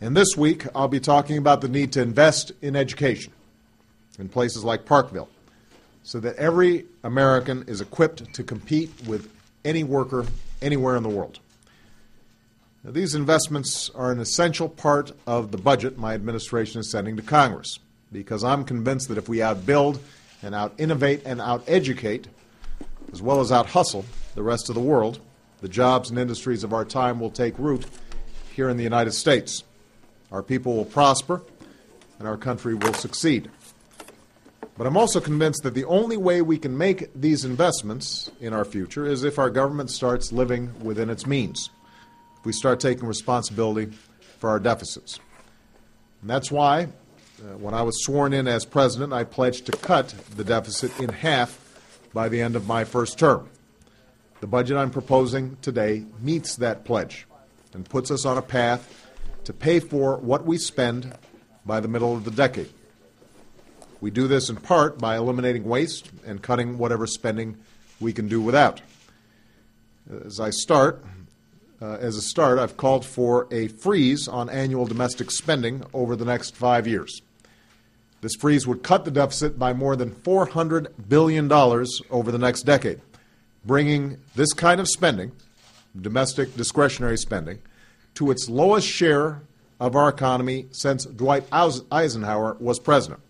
And this week, I'll be talking about the need to invest in education in places like Parkville so that every American is equipped to compete with any worker anywhere in the world. Now, these investments are an essential part of the budget my administration is sending to Congress, because I'm convinced that if we outbuild and out-innovate and out-educate, as well as out-hustle the rest of the world, the jobs and industries of our time will take root here in the United States. Our people will prosper, and our country will succeed. But I'm also convinced that the only way we can make these investments in our future is if our government starts living within its means, if we start taking responsibility for our deficits. And that's why, when I was sworn in as president, I pledged to cut the deficit in half by the end of my first term. The budget I'm proposing today meets that pledge and puts us on a path to pay for what we spend by the middle of the decade. We do this in part by eliminating waste and cutting whatever spending we can do without. As a start, I've called for a freeze on annual domestic spending over the next 5 years. This freeze would cut the deficit by more than $400 billion over the next decade, bringing this kind of spending, domestic discretionary spending, to its lowest share of our economy since Dwight Eisenhower was president.